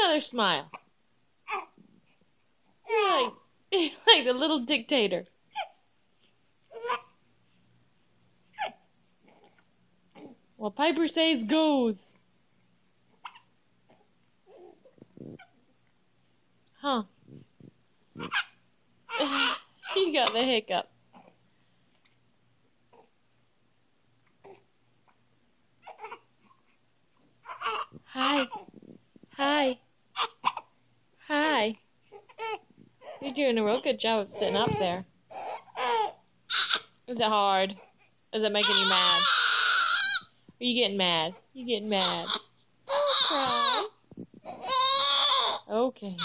another smile. Like the little dictator. Well, Piper says goes. Huh. He got the hiccups. Hi. Hi. Hi. You're doing a real good job of sitting up there. Is it hard? Is it making you mad? Are you getting mad? You getting mad? Don't cry. Okay.